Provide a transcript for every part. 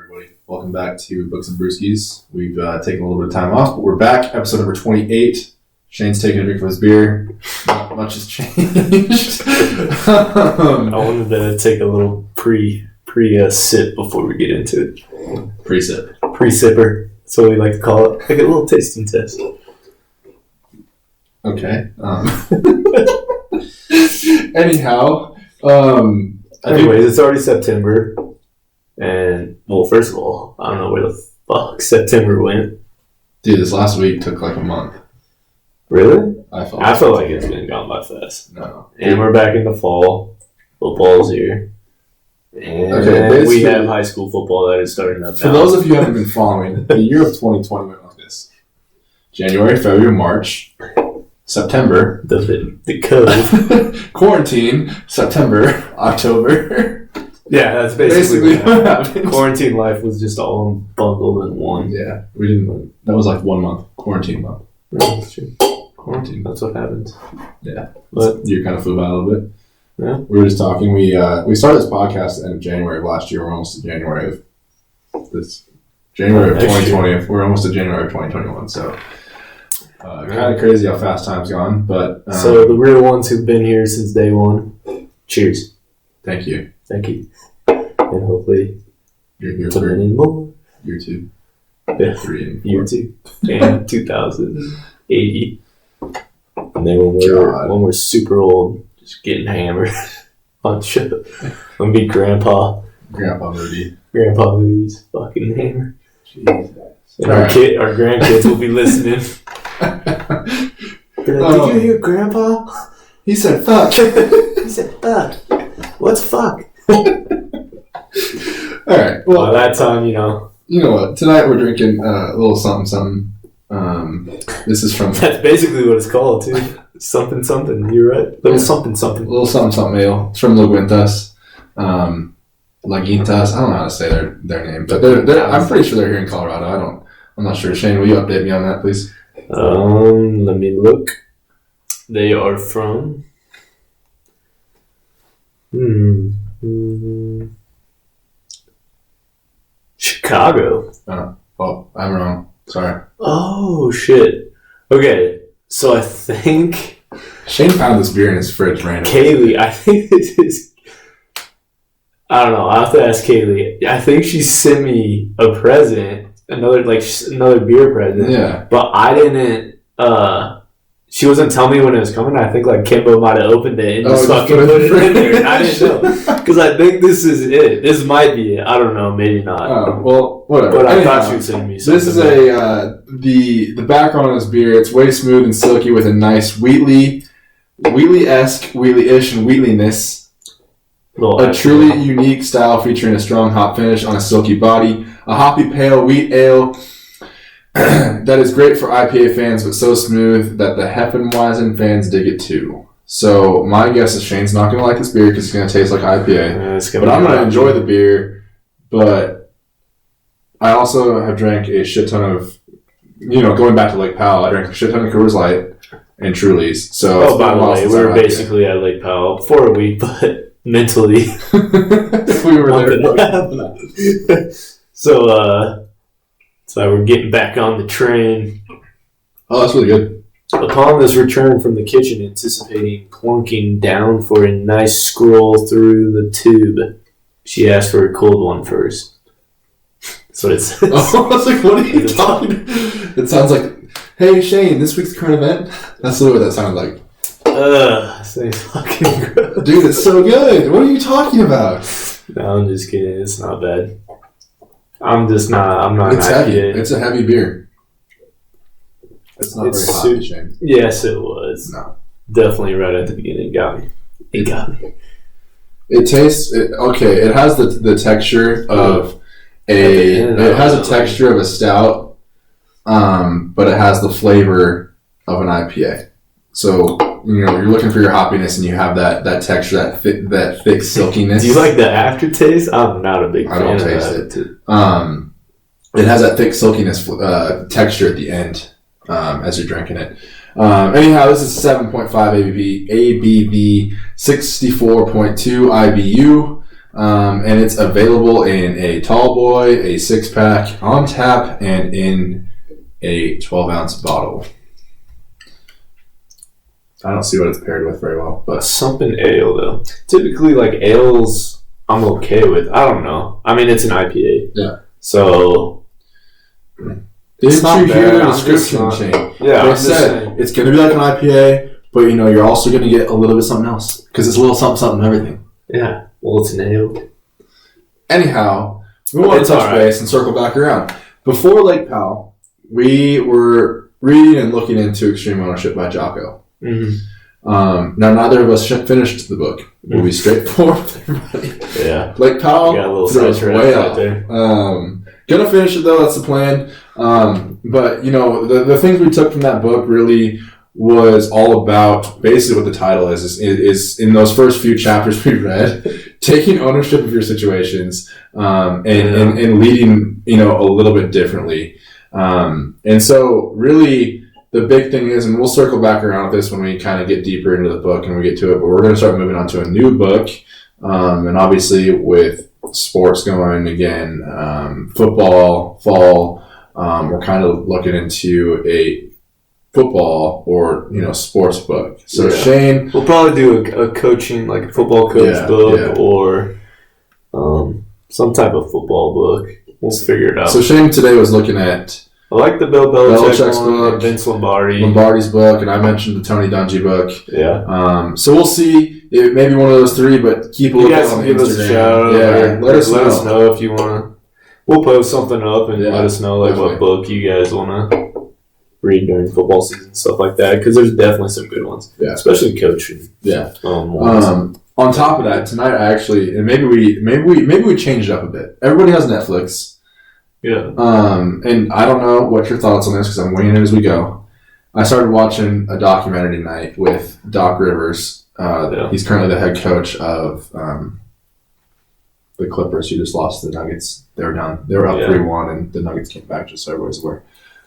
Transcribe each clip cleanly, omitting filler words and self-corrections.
everybody. Welcome back to Books and Brewskies. We've taken a little bit of time off, but we're back. Episode number 28. Shane's taking a drink of his beer. Not much has changed. I wanted to take a little pre-sip before we get into it. Pre-sip. Pre-sipper. That's what we like to call it. Like a little tasting test. Okay. Anyhow. Anyways, it's already September. And, well, first of all, I don't know where the fuck September went. Dude, this last week took like a month. Really? I feel like it's been gone by fast. No. And we're back in the fall. Football's here. And we have high school football that is starting up now. For those of you who haven't been following, the year of 2020 went like this. January, February, March, September. The code. Quarantine, September, October. Yeah, that's basically what happened. Quarantine life was just all bundled in one. Yeah, we didn't. That was like 1 month. Quarantine month. Yeah, that's true. Quarantine, that's what happens. Yeah. But you kind of flew by a little bit. Yeah. We were just talking. We started this podcast at the end of January of last year. We're almost to January of this. January of 2020. Year. We're almost to January of 2021. So kind of crazy how fast time's gone. But so the real ones who've been here since day one, cheers. Thank you. Thank you. And hopefully you're here for many more. Year 2. Yeah. 3 and 4. Year 2. And 2080. And then when we're super old, just getting hammered on shit. I'm gonna be Grandpa Moody. Grandpa Moody's fucking hammered. Jesus. And our grandkids will be listening. They're like, did you hear Grandpa? He said fuck. He said fuck. What's fuck? Alright. Well, by that time, you know. You know what? Tonight we're drinking a little something. This is from. That's basically what it's called, too. Something. You're right. Little something. Little something ale. It's from Laguintas. Laguintas. I don't know how to say their name, but I'm pretty sure they're here in Colorado. I'm not sure. Shane, will you update me on that, please? Let me look. They are from. Chicago. Oh, I'm wrong. Sorry. Oh, shit. Okay, so I think... Shane found this beer in his fridge randomly. Kaylee, I think this is... I don't know, I'll have to ask Kaylee. I think she sent me a present, another beer present. Yeah. But I didn't... She wasn't telling me when it was coming. I think like Kimbo might have opened it and just fucking put it in there. And I didn't know. Because I think this is it. This might be it. I don't know. Maybe not. Oh, well, whatever. But I thought she was sending me something. This is the background on this beer. It's way smooth and silky with a nice Wheatley-esque, Wheatley-ish, and Wheatliness. A truly unique style featuring a strong hop finish on a silky body. A hoppy pale wheat ale that is great for IPA fans, but so smooth that the Heffenweisen fans dig it too. So my guess is Shane's not going to like this beer because it's going to taste like IPA. But I'm going to enjoy the beer. But I also have drank a shit ton of, going back to Lake Powell, I drank a shit ton of Coors Light and Trulies. So by the way, we were basically at Lake Powell for a week, but mentally we were there. So we're getting back on the train. Oh, that's really good. Upon this return from the kitchen, anticipating plunking down for a nice scroll through the tube, she asked for a cold one first. That's what it says. Oh, I was like, what are you talking? It sounds like, hey, Shane, this week's current event? That's literally what that sounded like. So fucking gross. Dude, it's so good. What are you talking about? No, I'm just kidding. It's not bad. I'm not. It's heavy. It's a heavy beer. It's not very hot, Shane. Yes, it was. No. Definitely right at the beginning. It got me. It tastes... okay, it has the texture of a stout, but it has the flavor of an IPA. So, you're looking for your hoppiness and you have that texture, that thick silkiness. Do you like the aftertaste? I'm not a big fan of that. I don't taste it. It has that thick silkiness texture at the end as you're drinking it. Anyhow, this is 7.5 ABV, 64.2 IBU. And it's available in a tall boy, a 6-pack, on tap, and in a 12-ounce bottle. I don't see what it's paired with very well, but something ale though. Typically, like ales, I'm okay with. I don't know. I mean, it's an IPA. Yeah. So didn't you hear the description chain? Yeah. They said it's going to be like an IPA, but you're also going to get a little bit of something else because it's a little something everything. Yeah. Well, it's an ale. Anyhow, we want to touch base and circle back around. Before Lake Powell, we were reading and looking into Extreme Ownership by Jocko. Mm-hmm. Now, neither of us finished the book. We'll be straightforward with everybody. Yeah. Lake Powell throws way out there. Gonna finish it though. That's the plan. But the things we took from that book really was all about basically what the title is in those first few chapters we read, taking ownership of your situations and leading a little bit differently. And so really. The big thing is, and we'll circle back around with this when we kind of get deeper into the book and we get to it, but we're going to start moving on to a new book. And obviously with sports going again, football, fall, we're kind of looking into a football or, sports book. So Shane... We'll probably do a coaching, like a football coach book or some type of football book. We'll figure it out. So Shane today was looking at... I like the Bill Belichick's book, Vince Lombardi's book, and I mentioned the Tony Dungy book. Yeah. So we'll see. It may be one of those three, but keep a look out on Instagram. Give us a shout. Yeah, let us know if you want to. We'll post something up and let us know what book you guys want to read during football season, stuff like that. Because there's definitely some good ones. Yeah. Especially coaching. Yeah. On top of that, tonight I actually, and maybe we changed it up a bit. Everybody has Netflix. Yeah. And I don't know what your thoughts on this because I'm weighing it as we go. I started watching a documentary tonight with Doc Rivers. He's currently the head coach of the Clippers who just lost to the Nuggets. They were down. They were up 3-1, and the Nuggets came back just so everybody's aware.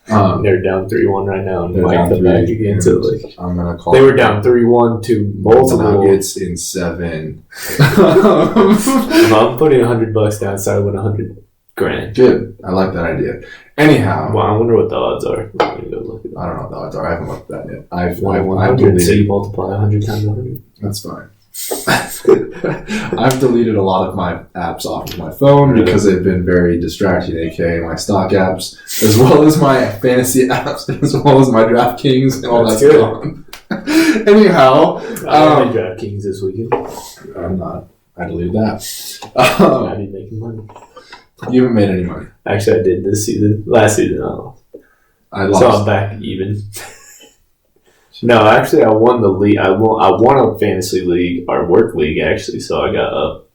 They're down 3-1 right now, and they might come back again. So I'm gonna call. They were down 3-1 to multiple Nuggets in 7. I'm putting $100 down, so I win $100,000. Good. I like that idea. Anyhow. Well, I wonder what the odds are. I don't know what the odds are. I haven't looked at that yet. I've so you multiply 100 times 100. That's fine. I've deleted a lot of my apps off of my phone because they've been very distracting, aka my stock apps, as well as my fantasy apps, as well as my DraftKings, and all that's gone. Anyhow. I'm DraftKings this weekend. I'm not. I deleted that. I'd be making money. You haven't made any money. Actually, I did this season. Last season, I lost. So I'm back even. No, actually, I won the league. I won a fantasy league, our work league, actually. So I got up.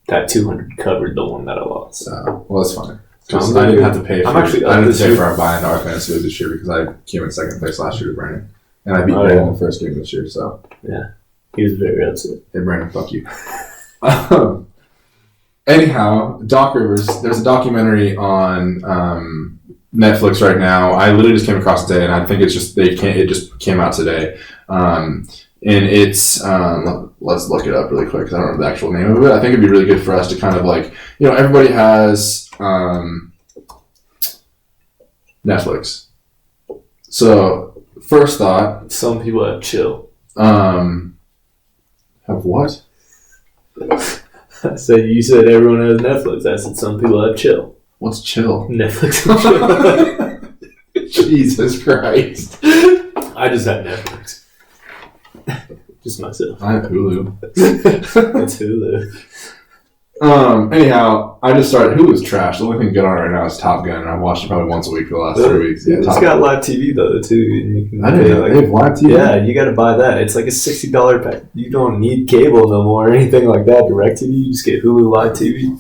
That 200 covered the one that I lost. Well, that's fine. Because I didn't have to pay for. I didn't pay for our buy into our fantasy league this year because I came in second place last year to Brandon, and I beat Brandon in the first game this year. So yeah, he was very upset. Hey, Brandon, fuck you. Anyhow, Doc Rivers, there's a documentary on Netflix right now. I literally just came across it today, and I think it just came out today. And it's, let's look it up really quick because I don't know the actual name of it. I think it'd be really good for us to kind of everybody has Netflix. So, first thought. Some people have chill. Have what? I said you said everyone has Netflix. I said some people have chill. What's chill? Netflix and chill. Jesus Christ. I just have Netflix. Just myself. I have Hulu. It's Hulu. Anyhow, I just started. Hulu's trash. The only thing good on it right now is Top Gun, and I've watched it probably once a week for the last 3 weeks. Yeah, it's got live TV though too. You can I didn't know they have live TV. Yeah, you got to buy that. It's like a $60 pack. You don't need cable no more or anything like that. Direct TV, you just get Hulu live TV.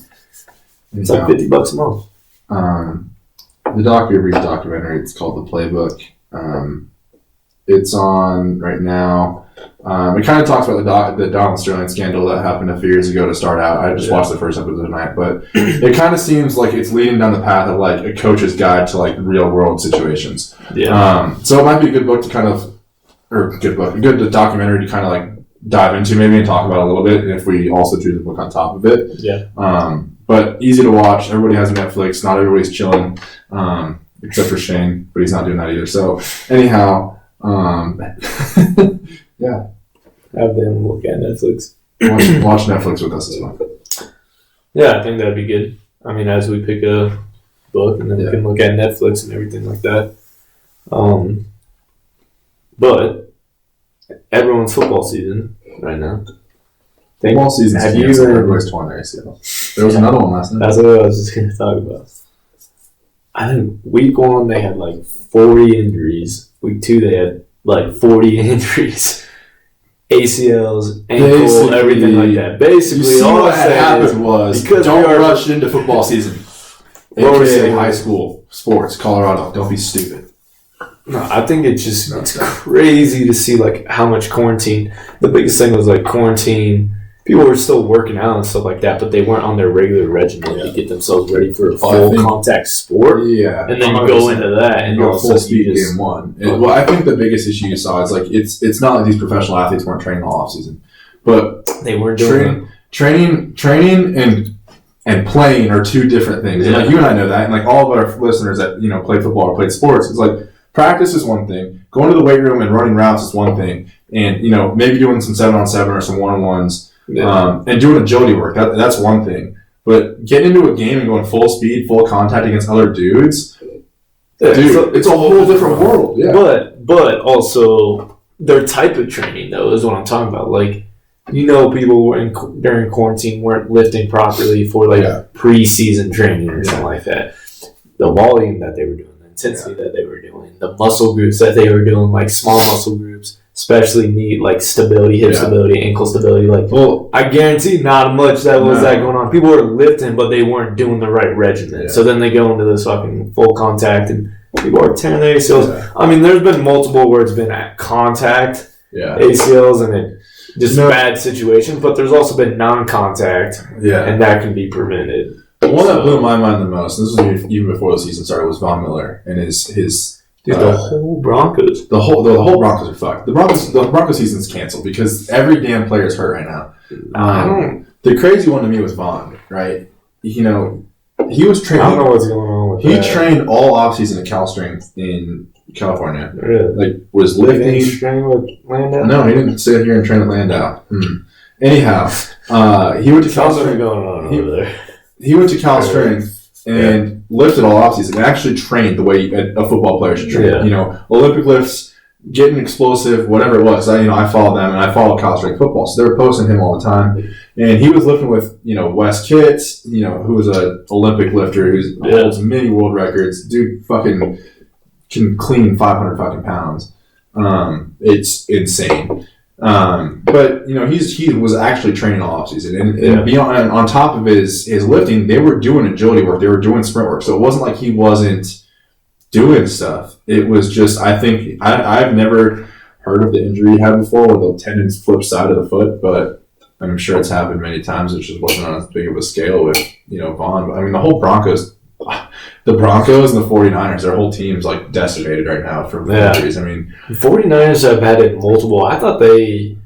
It's like $50 a month. The Doc Rivers documentary. It's called The Playbook. It's on right now. It kind of talks about the Donald Sterling scandal that happened a few years ago to start out. I just watched the first episode tonight, but it kind of seems like it's leading down the path of like a coach's guide to like real world situations. Yeah. So it might be a good book to kind of, or a good documentary to kind of like dive into maybe and talk about a little bit if we also do the book on top of it. Yeah. But easy to watch. Everybody has Netflix. Not everybody's chilling, except for Shane, but he's not doing that either. So anyhow, yeah. Have them look at Netflix. Watch Netflix with us as well. Yeah, I think that'd be good. I mean, as we pick a book and then we can look at Netflix and everything like that. But everyone's football season right now. Football season. Have you ever? Everybody's torn their ACL. There was another one last night. That's what I was just going to talk about. I think week 1 they had like 40 injuries. Week 2 they had like 40 injuries. ACLs, ankle, everything like that. Basically, all what had happened was don't rush into football season. AKA high school sports, Colorado. Don't be stupid. No, I think it's crazy to see like how much quarantine. The biggest thing was like quarantine. People were still working out and stuff like that, but they weren't on their regular regimen to get themselves ready for a full contact sport. Yeah, and then you go into that and go full speed game 1. Well, I think the biggest issue you saw is like it's not like these professional athletes weren't training all off season, but they weren't doing training and playing are 2 different things. And like you and I know that, and like all of our listeners that play football or played sports, it's like practice is one thing, going to the weight room and running routes is one thing, and maybe doing some 7-on-7 or some 1-on-1s. Yeah. And doing agility work, that's one thing. But getting into a game and going full speed, full contact against other dudes, it's a whole different world. Yeah. But also their type of training though is what I'm talking about. Like people during quarantine weren't lifting properly for preseason training or something like that. The volume that they were doing, the intensity that they were doing, the muscle groups that they were doing, like small muscle groups. Especially need like stability, hip stability, ankle stability. Like, I guarantee not much that was that going on. People were lifting, but they weren't doing the right regimen. Yeah. So then they go into this fucking full contact, and people are tearing their ACLs. Yeah. I mean, there's been multiple where it's been at contact ACLs, and it just bad situation. But there's also been non-contact, and that can be prevented. The one that blew my mind the most, and this was even before the season started, was Von Miller and his. Dude, the whole Broncos. The whole Broncos are fucked. The Broncos season's canceled because every damn player is hurt right now. The crazy one to me was Von, right? He was training. I don't know what's going on with that. He trained all offseason at Cal Strength in California. Really? Like, was lifting. He didn't train with Landau? No, he didn't sit here and train at Landau. Anyhow, he went to Cal Strength. Going on over there. He went to Cal Strength. And lifted all offseason and actually trained the way a football player should train. Yeah. Olympic lifts, getting explosive, whatever it was. I follow them and I follow Cal Strength football, so they were posting him all the time. And he was lifting with Wes Kitts, who was an Olympic lifter who holds many world records. Dude, fucking can clean 500 fucking pounds. It's insane. But he was actually training all offseason, and beyond on top of his lifting, they were doing agility work, they were doing sprint work, so it wasn't like he wasn't doing stuff. It was just, I think I've never heard of the injury he had before where the tendons flip side of the foot, but I'm sure it's happened many times. It just wasn't on as big of a scale with Vaughn. But I mean, the whole Broncos and the 49ers, their whole team's like decimated right now from injuries. I mean, the 49ers have had it multiple. I thought they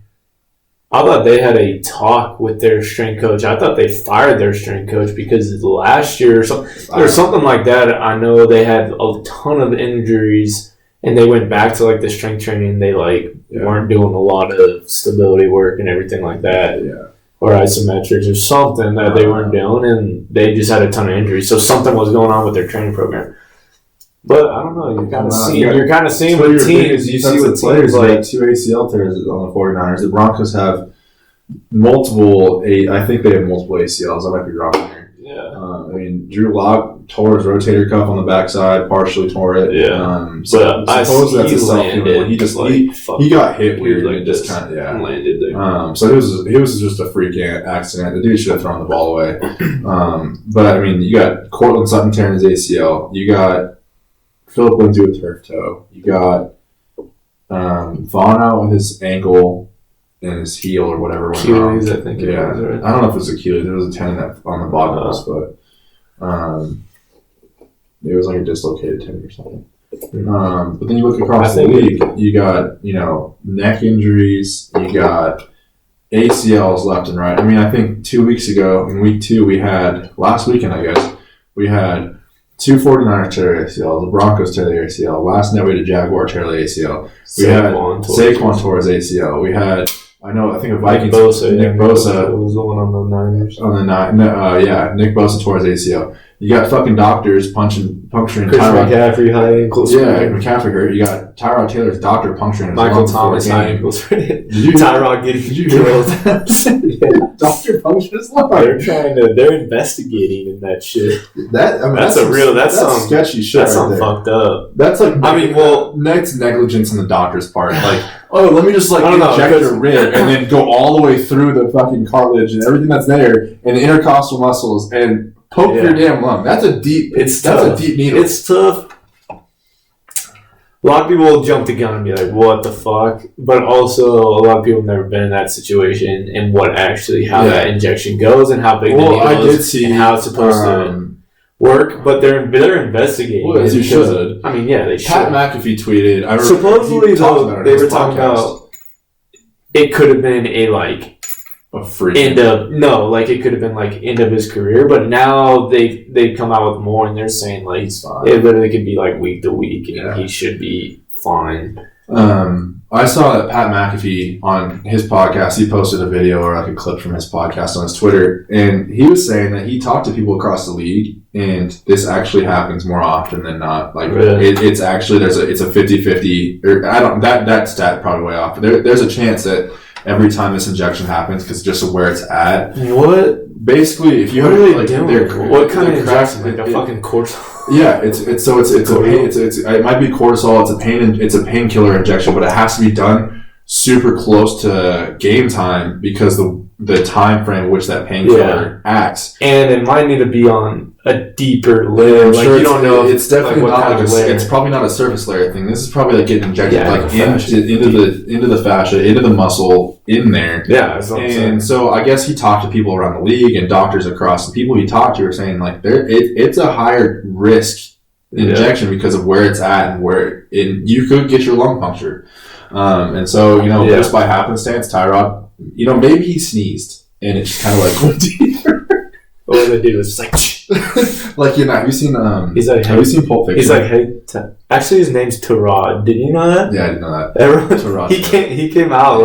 had a talk with their strength coach. I thought they fired their strength coach because last year or something like that. I know they had a ton of injuries and they went back to like the strength training. They weren't doing a lot of stability work and everything like that. Yeah. Or isometrics or something that they weren't doing, and they just had a ton of injuries. So something was going on with their training program. But I don't know. You're kind of seeing with teams. You see with players like 2 ACL tears on the 49ers. The Broncos have multiple. I think they have multiple ACLs. I might be wrong here. Yeah. I mean, Drew Lock tore his rotator cuff on the backside, partially tore it. Yeah. So I suppose that's a self-healing. He got hit weird and just kind of landed there. So it was just a freak accident. The dude should have thrown the ball away. But I mean, you got Cortland Sutton tearing his ACL. You got Philip Lindsay with turf toe. You got Vaughn out with his ankle and his heel or whatever. Achilles, I think. Yeah, was, right? I don't know if it was Achilles. There was a tendon on the bottom of us, but it was like a dislocated tendon or something. But then you look across the league, you got neck injuries, you got ACLs left and right. I mean, I think 2 weeks ago, in week 2, last weekend, I guess, we had 2 49ers tear the ACL, the Broncos tear the ACL. Last night we had a Jaguar tear the ACL. We had Saquon tore his ACL. We had, I think a Vikings. Nick Bosa was the one on the Niners. Nick Bosa tore his ACL. You got fucking doctors puncturing Tyrod McCaffrey high ankles. Yeah, McCaffrey hurt. You got Tyrod Taylor's doctor puncturing his Michael Thomas high ankles. Tyrod getting killed. Doctor punctured his lung. They're investigating in that shit. That's some sketchy shit. That's something fucked up. That's like, that's negligence on the doctor's part. Like, let me just inject your rib and then go all the way through the fucking cartilage and everything that's there and the intercostal muscles and poke your damn lung. That's a deep needle. It's tough. A lot of people will jump the gun and be like, what the fuck? But also, a lot of people have never been in that situation and how that injection goes and how big the needle is and how it's supposed to work. But they're investigating. Well, as you should. I mean, yeah, they should. Pat McAfee tweeted. Supposedly, though, they were talking about it could have been a freak. It could have been end of his career, but now they've come out with more and they're saying he's fine. It literally could be week to week and he should be fine. I saw that Pat McAfee on his podcast, he posted a video or a clip from his podcast on his Twitter, and he was saying that he talked to people across the league and this actually happens more often than not. Really? It's actually it's a 50-50 or that stat probably way off. There's a chance that every time this injection happens, because just of where it's at. What? Basically, if you have what kind of injection? A fucking cortisol? Yeah, it's a pain. It might be cortisol. It's a painkiller injection, but it has to be done super close to game time because the time frame in which that painkiller acts, and it might need to be on a deeper layer. You don't know. It's definitely not it's probably not a surface layer thing. This is probably getting injected into the fascia, into the muscle, in there. Yeah, that's what I'm saying. And so I guess he talked to people around the league and doctors across. The people he talked to were saying it's a higher risk injection because of where it's at and you could get your lung punctured. And so just by happenstance, Tyrod, maybe he sneezed and it just kind of went deeper. All they did was just have you seen have you seen Pulp Fiction? He's hey, actually his name's Tyrod. Did you know that? Yeah, I didn't know that. Tyrod. He came out a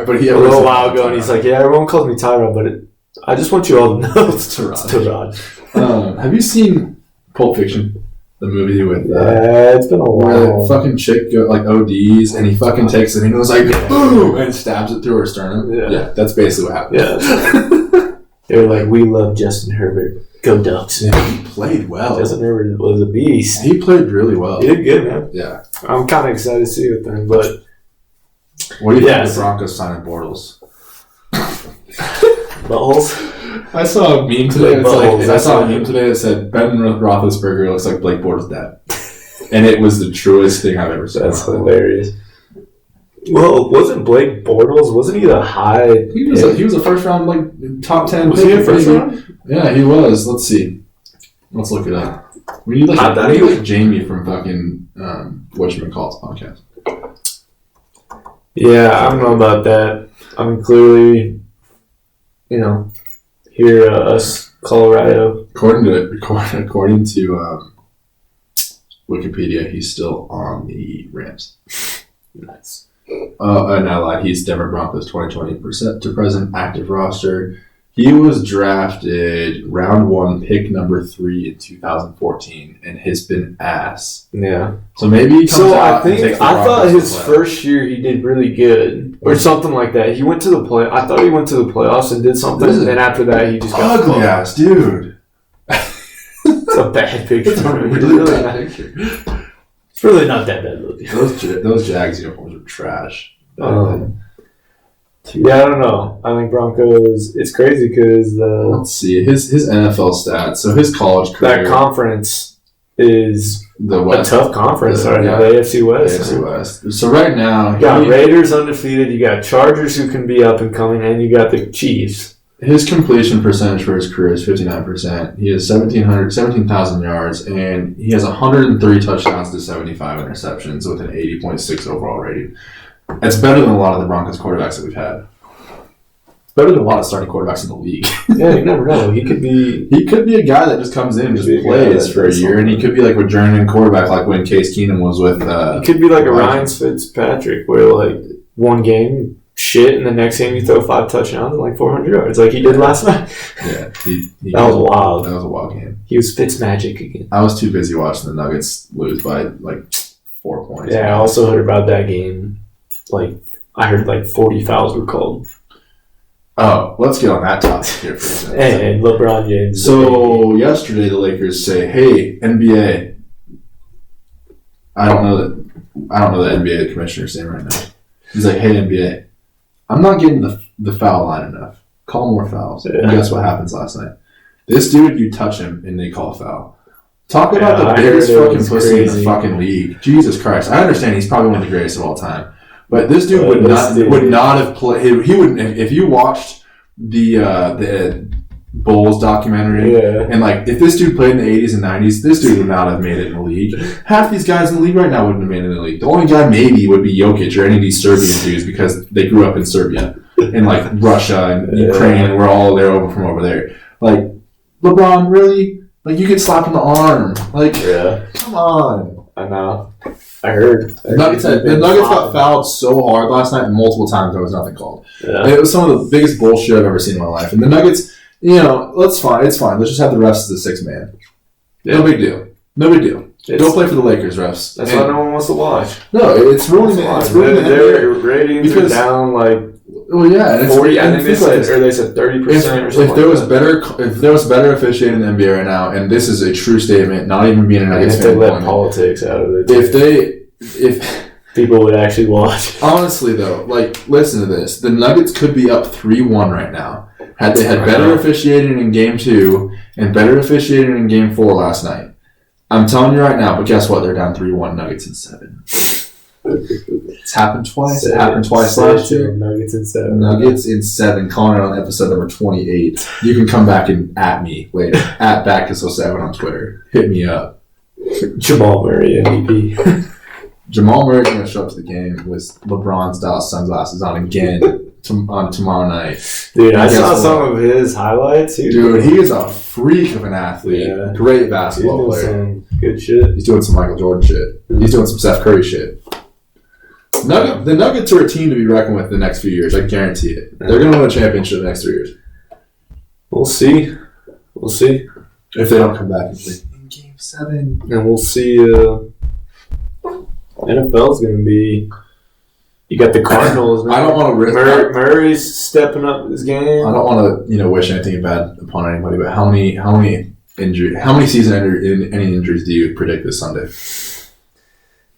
little while ago and he's everyone calls me Tyrod, but I just want you all to know it's Tyrod. Have you seen Pulp Fiction? The movie with it's been a while. That fucking chick ODs and he fucking takes it and he goes boom and stabs it through her sternum. Yeah, that's basically what happened. Yeah. They were we love Justin Herbert. Go Ducks. Yeah, he played well. Justin Herbert was a beast. He played really well. He did good, man. Yeah. I'm kind of excited to see it then, but... What do you think of the Broncos signing Bortles? Buttholes? I saw a meme today. That said Ben Roethlisberger looks like Blake Bortles' dad, and it was the truest thing I've ever seen. That's hilarious. Well, wasn't Blake Bortles? Wasn't he the high? He was a first round top 10. Was he a first round? Yeah, he was. Let's see. Let's look it up. We need Jamie from fucking whatchamacallit's podcast. Yeah, I don't know about that. I mean, clearly, here us Colorado. According to Wikipedia, he's still on the Rams. Nice. No, lied. He's Denver Broncos 2020% to present active roster. He was drafted round 1, pick number 3 in 2014, and has been ass. Yeah. So maybe he comes out I thought his first year he did really good, or something like that. He went to the play. I thought he went to the playoffs and did something, and then after that he just got ugly ass dude. It's a bad picture. It's a really bad picture. It's really not that bad looking. Those Jags uniforms are trash. Yeah, I don't know. I think Broncos. It's crazy because let's see his NFL stats. So his college career. That conference is a tough conference right now. The AFC West. The AFC West. So right now, you got Raiders undefeated. You got Chargers who can be up and coming, and you got the Chiefs. His completion percentage for his career is 59%. He has 17,000 yards, and he has 103 touchdowns to 75 interceptions with an 80.6 overall rating. It's better than a lot of the Broncos quarterbacks that we've had. better than a lot of starting quarterbacks in the league. Yeah, you never know. He could be a guy that just comes in and just plays for a year, and he could be like a journeyman quarterback, like when Case Keenum was with. He could be like a Ryan Fitzpatrick, where like one game shit, and the next game you throw 5 touchdowns and like 400 yards, like he did last night. Yeah, that was wild. That was a wild game. He was Fitzmagic again. I was too busy watching the Nuggets lose by like 4 points. Yeah, I also heard about that game. Like, I heard like 40 fouls were called. Oh, let's get on that topic here for a second. And LeBron James. So yesterday the Lakers say, "Hey, NBA." I don't know the NBA commissioner's name right now. He's like, "Hey, NBA, I'm not getting the foul line enough. Call more fouls." Yeah. And guess what happens last night? This dude, you touch him and they call a foul. Talk about the biggest fucking pussy in the fucking league. Jesus Christ! I understand he's probably one of the greatest of all time. But this dude would not have played. He would, if you watched the Bulls documentary, and like if this dude played in the 80s and 90s, this dude would not have made it in the league. Half these guys in the league right now wouldn't have made it in the league. The only guy maybe would be Jokic or any of these Serbian dudes because they grew up in Serbia and like Russia and Ukraine, and we're all there from over there. Like LeBron, really? Like you get slapped in the arm? Like, come on. I know. I heard. The Nuggets got fouled so hard last night, multiple times there was nothing called. Yeah. And it was some of the biggest bullshit I've ever seen in my life. And the Nuggets, it's fine. It's fine. Let's just have the refs as the 6th man. Yeah. No big deal. Go play for the Lakers, refs. That's why no one wants to watch. No, it's ruining their ratings are down like. Well, yeah, and 40. I think they said 30% or something. If there was better officiating in the NBA right now, and this is a true statement, not even being a Nuggets fan, if they let politics out of it, if people would actually watch. Honestly, though, like listen to this: the Nuggets could be up 3-1 right now had they had better officiating in Game 2 and better officiating in Game 4 last night. I'm telling you right now, but guess what? They're down 3-1. Nuggets in 7. It's happened twice. It happened twice last year. Nuggets in 7. Nuggets in 7. Calling it on episode number 28. You can come back and at me later. At Backus07 on Twitter. Hit me up. Jamal Murray MVP. Jamal Murray's going to show up to the game with LeBron-style sunglasses on again on tomorrow night. Dude, I saw some of his highlights. Dude, he is a freak of an athlete. Yeah. Great basketball player. Some good shit. He's doing some Michael Jordan shit. He's doing some Steph Curry shit. The Nuggets are a team to be reckoned with the next few years. I guarantee it. They're going to win a championship the next 3 years. We'll see. If they don't come back in Game 7. And we'll see. NFL's going to be... You got the Cardinals. I don't want to risk... Murray's stepping up his game. I don't want to wish anything bad upon anybody, but how many season-ending injuries do you predict this Sunday?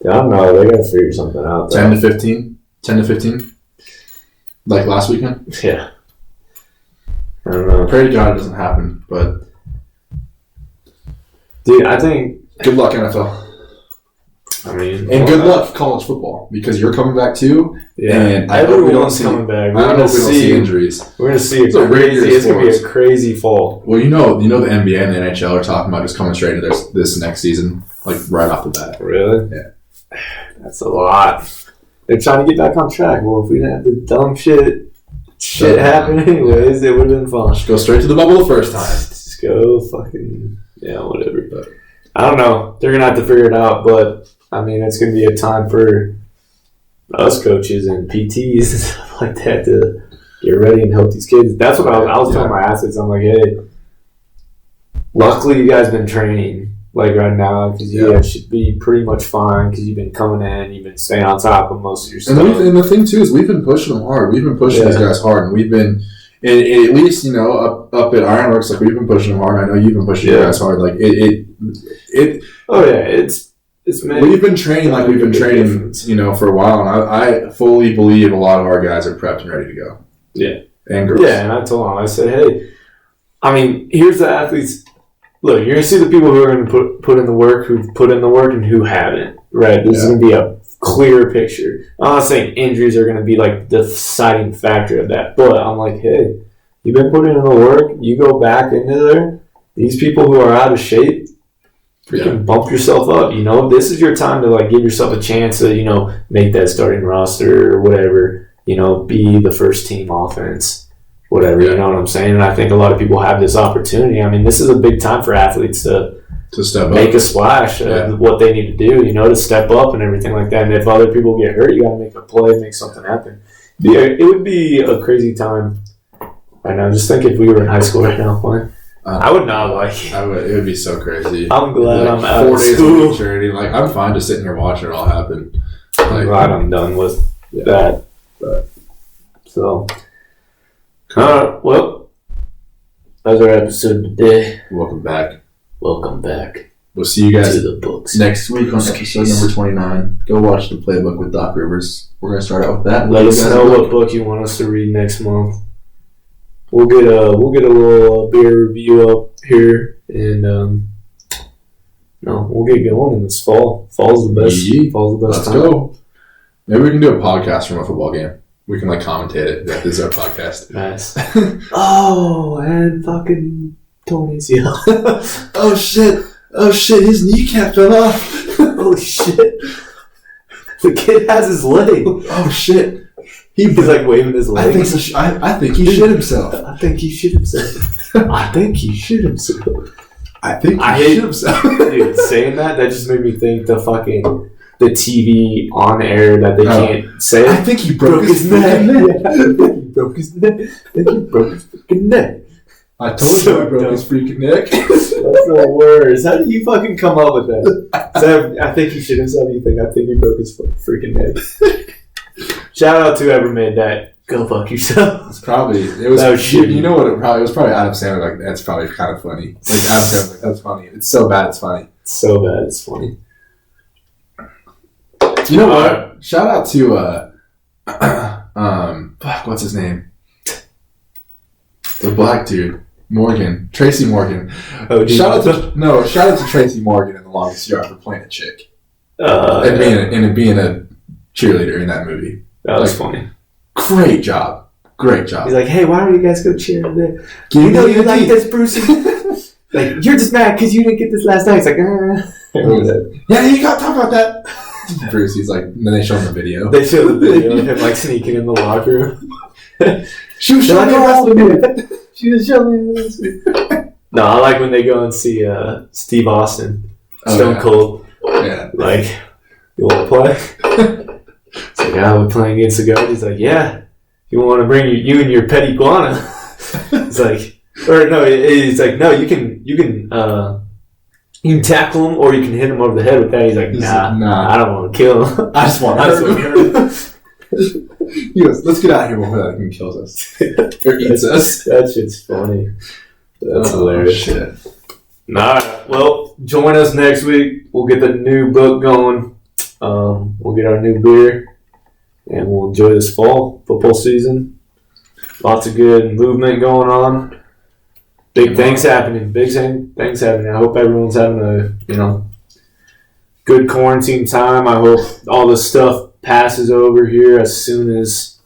Yeah, I don't know. They got to figure something out. 10 to 15? 10 to 15? Like last weekend? Yeah. I don't know. Pray to God it doesn't happen, but... Dude, I think... Good luck, NFL. I mean... And good luck, college football, because you're coming back too. Yeah. And I hope we don't see... coming back. I hope we don't see injuries. We're going to see it's going to be a crazy fall. Well, you know the NBA and the NHL are talking about just coming straight into this next season, like right off the bat. Really? Yeah. That's a lot. They're trying to get back on track. Well, if we didn't have the dumb shit happen anyways, it would have been fun. Just go straight to the bubble the first time. Just go fucking, whatever. But I don't know. They're going to have to figure it out, but I mean, it's going to be a time for us coaches and PTs and stuff like that to get ready and help these kids. That's what I was telling my athletes. I'm like, hey, luckily you guys been training like right now because you guys should be pretty much fine because you've been coming in, you've been staying on top of most of your stuff. And the thing too is we've been pushing them hard. We've been pushing these guys hard, and we've been at least up at Ironworks, like we've been pushing them hard. I know you've been pushing your guys hard. Like we've been training like we've been training, for a while, and I fully believe a lot of our guys are prepped and ready to go. Yeah, and girls. Yeah, and I told them, I said, hey, I mean, here's the athletes. Look, you're going to see the people who are going to put in the work, who've put in the work, and who haven't, right? This is going to be a clear picture. I'm not saying injuries are going to be like the deciding factor of that, but I'm like, hey, you've been putting in the work, you go back into there, these people who are out of shape, freaking bump yourself up, this is your time to like give yourself a chance to, make that starting roster or whatever, be the first team offense. whatever, you know what I'm saying? And I think a lot of people have this opportunity. I mean, this is a big time for athletes to step up, make a splash of what they need to do, you know, to step up and everything like that. And if other people get hurt, you got to make a play, make something happen. Yeah, it would be a crazy time right now. Just think if we were in high school right now playing. I would not like it. It would be so crazy. I'm glad I'm out 4 of days school. of maturity. Like, I'm fine just sitting here watching it all happen. I'm glad I'm done with that. But, so, well, that's our episode today. Welcome back. We'll see you guys to the books next week on episode number 29. Go watch the playbook with Doc Rivers. We're going to start out with that. Let us know what book you want us to read next month. We'll get a little beer review up here, and we'll get going in this fall. Fall's the best. Fall's the best time. Let's go. Maybe we can do a podcast from a football game. We can commentate it. That is our podcast. Nice. Oh, and fucking Tony's yell. Oh shit! His kneecap fell off. Oh shit! The kid has his leg. Oh shit! He's like waving his leg. I think he shit himself. I think he shit himself. Dude, saying that just made me think the TV on air that they can't say. I think he broke his neck. He broke his neck. I think he broke his freaking neck. I told you I broke his freaking neck. That's the worst. How do you fucking come up with that? I think he shit himself. You think I think he broke his freaking neck? Shout out to whoever made that. Go fuck yourself. It was shitty. You know what? It was probably Adam Sandler. Like, that's probably kind of funny. Like, Adam Sandler, like, that's funny. It's so bad, it's funny. It's so bad, it's funny. You know what? Shout out to what's his name? The black dude. Tracy Morgan. Oh, shout out to Tracy Morgan in The Longest Yard for playing a chick. And being a cheerleader in that movie. That was funny. Great job. He's like, hey, why don't you guys go cheer there? You know you like this, Brucey. Like, you're just mad because you didn't get this last night. It's like, yeah, you got to talk about that. Brucey's like, and then they show him the video. They show the video of him like sneaking in the locker room. She was showing me. She was showing me. No, I like when they go and see Steve Austin, Stone Cold. Yeah. Like, you want to play? It's like, we're playing against the guard. He's like, yeah. You want to bring you and your pet iguana? It's like, or no, he's like, no, you can tackle him or you can hit him over the head with that. He's like, nah, I don't want to kill him. I just want to hurt him. He goes, let's get out of here before that thing kills us or eats us. That shit's funny. That's hilarious. Shit. Nah, well, join us next week. We'll get the new book going. We'll get our new beer, and we'll enjoy this fall football season. Lots of good movement going on. Big things happening. I hope everyone's having a good quarantine time. I hope all this stuff passes over here as soon as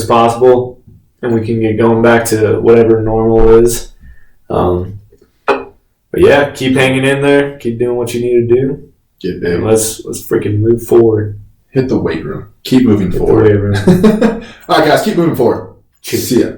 possible, and we can get going back to whatever normal is. But yeah, keep hanging in there. Keep doing what you need to do. Get big. Let's freaking move forward. Hit the weight room. Keep moving forward. The weight room. All right, guys, keep moving forward. Cheers. See ya.